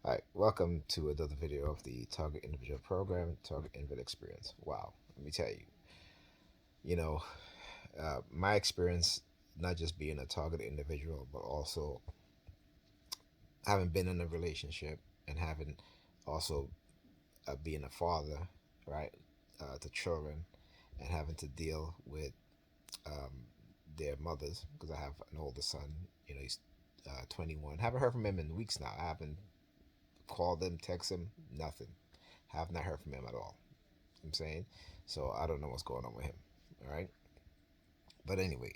Hi, welcome to another video of the Target Individual Program, Target Individual Experience. Wow, let me tell you, you know, my experience, not just being a target individual, but also having been in a relationship and having also being a father, right, to children and having to deal with um, their mothers because I have an older son, he's 21. Haven't heard from him in weeks now. I haven't called him, text him, nothing. Have not heard from him at all. I'm saying, so I don't know what's going on with him. All right, but anyway,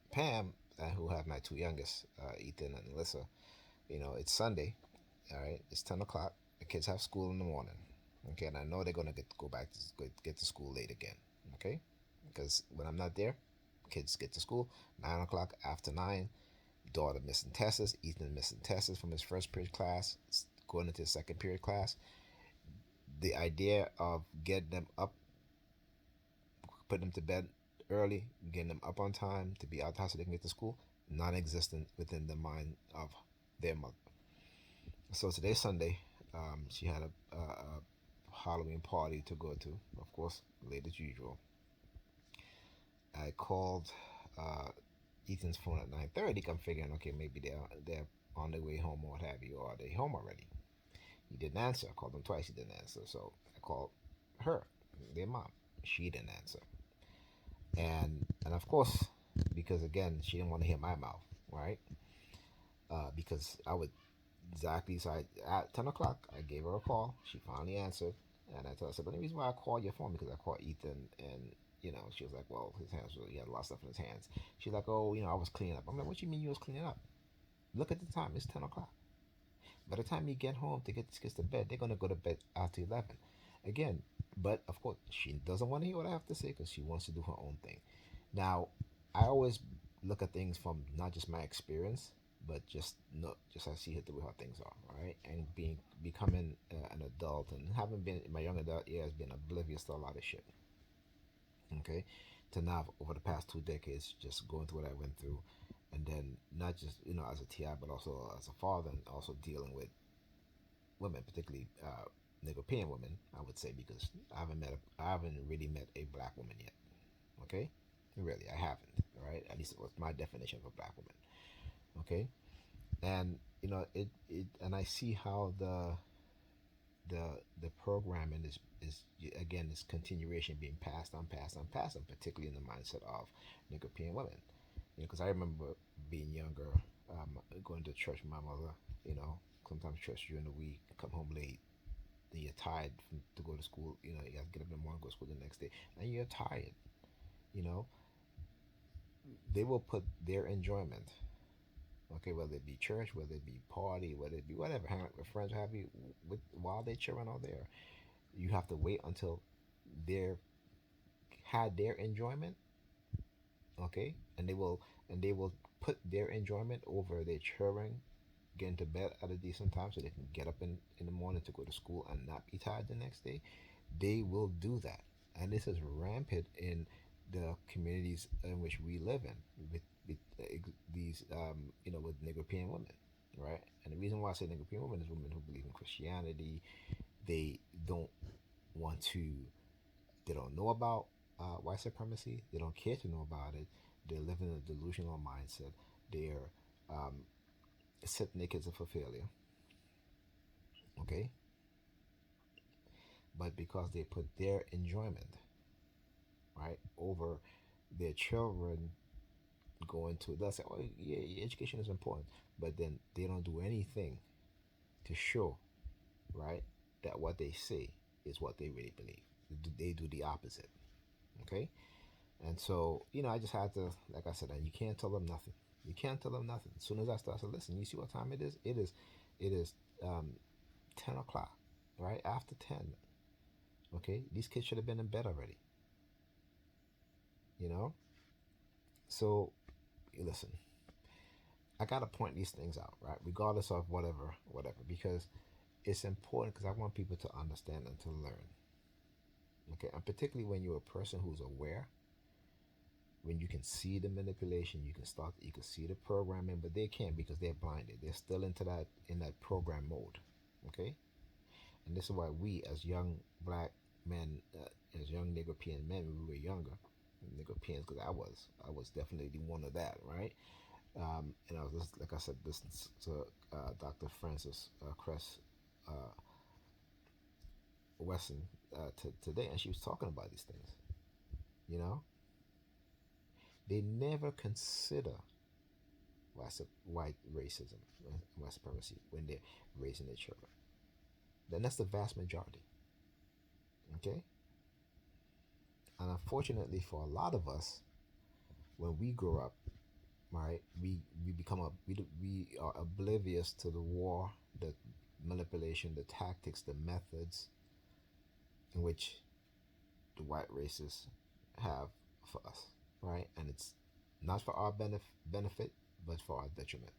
Pam, who have my two youngest, Ethan and Alyssa. It's Sunday. All right, it's 10 o'clock. The kids have school in the morning. Okay, and I know they're gonna go back to get to school late again. Okay, because when I'm not there, kids get to school 9 o'clock. After 9, daughter missing tests. Ethan missing tests from his first period class, going into his second period class. The idea of getting them up, putting them to bed early, getting them up on time to be out the house so they can get to school, non-existent within the mind of their mother. So today's Sunday. She had a Halloween party to go to, of course, late as usual. I called uh, Ethan's phone at 9:30. I'm figuring, okay, maybe they're on their way home or what have you, or are they home already? He didn't answer. I called him twice. He didn't answer. So I called her, their mom. She didn't answer. And of course, because again, she didn't want to hear my mouth, right? Because I would exactly, so at 10 o'clock, I gave her a call. She finally answered, and I told her, I said, but the reason why I called your phone because I called Ethan, and she was like, well, his hands were, he had a lot of stuff in his hands. She's like, oh, I was cleaning up. I'm like, what you mean you was cleaning up? Look at the time, it's 10 o'clock. By the time you get home to get these kids to bed, they're gonna go to bed after 11. Again, but of course, she doesn't want to hear what I have to say because she wants to do her own thing. Now, I always look at things from not just my experience, but just I see her the way how things are, right? And becoming an adult and having been in my young adult years, being oblivious to a lot of shit. Okay, to now over the past 2 decades, just going through what I went through, and then not just as a TI, but also as a father, and also dealing with women, particularly European women, I would say, because I haven't really met a black woman yet. Okay, really, I haven't. All right, at least it was my definition of a black woman. Okay, and and I see how the programming is again this continuation being passed on, particularly in the mindset of European women. Because I remember being younger, going to church with my mother. Sometimes church during the week, come home late, then you're tired to go to school. You got to get up in the morning, go to school the next day, and you're tired. You know, they will put their enjoyment, okay, whether it be church, whether it be party, whether it be whatever, hang out with friends, have you, while their children are there, you have to wait until they're had their enjoyment, okay, and they will put their enjoyment over their children getting to bed at a decent time so they can get up in the morning to go to school and not be tired the next day. They will do that, and this is rampant in the communities in which we live in with these with European women, right? And the reason why I say European women is women who believe in Christianity. They don't want to. They don't know about white supremacy. They don't care to know about it. They live in a delusional mindset. They're setting their kids up for failure. Okay, but because they put their enjoyment right over their children going to, they'll say, oh yeah, education is important, but then they don't do anything to show, right, that what they say is what they really believe. They do the opposite. Okay, and so I just had to, like I said, and you can't tell them nothing. You can't tell them nothing. As soon as I start to listen, you see what time it is. It is 10 o'clock, right after 10. Okay, these kids should have been in bed already. You know, so listen, I gotta point these things out, right? Regardless of whatever, because it's important because I want people to understand and to learn. Okay, and particularly when you're a person who's aware, when you can see the manipulation, you can see the programming, but they can't because they're blinded. They're still into that in that program mode. Okay, and this is why we, as young black men, as young Negropean men, when we were younger, Negropeans, because I was definitely one of that, right? And I was just, like I said, listening to Dr. Frances Cress uh, Wesson today, and she was talking about these things. You know, they never consider white racism, white supremacy when they're raising their children. Then that's the vast majority. Okay, and unfortunately for a lot of us, when we grow up, right, we become we are oblivious to the war, the manipulation, the tactics, the methods in which the white races have for us, right? And it's not for our benefit, but for our detriment.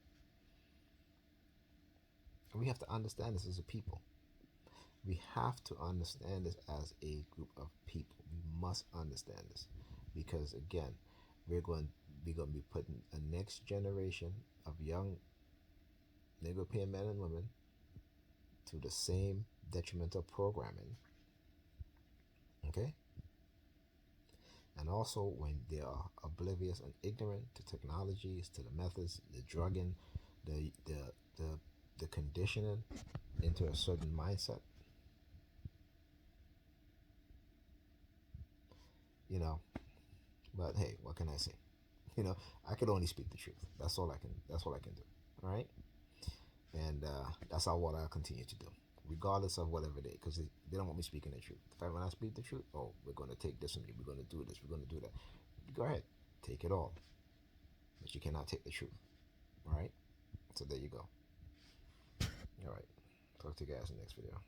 And we have to understand this as a people. We have to understand this as a group of people. We must understand this because, again, we're going to be putting a next generation of young Negropean men and women to the same detrimental programming. Okay, and also when they are oblivious and ignorant to technologies, to the methods, the drugging, the the conditioning into a certain mindset. You know, but hey, what can I say? You know, I could only speak the truth. That's all I can. That's all I can do. All right, and that's all what I'll continue to do, regardless of whatever they, because they don't want me speaking the truth. If I when I speak the truth, oh, we're going to take this from you. We're going to do this. We're going to do that. Go ahead, take it all, but you cannot take the truth. All right. So there you go. All right. Talk to you guys in the next video.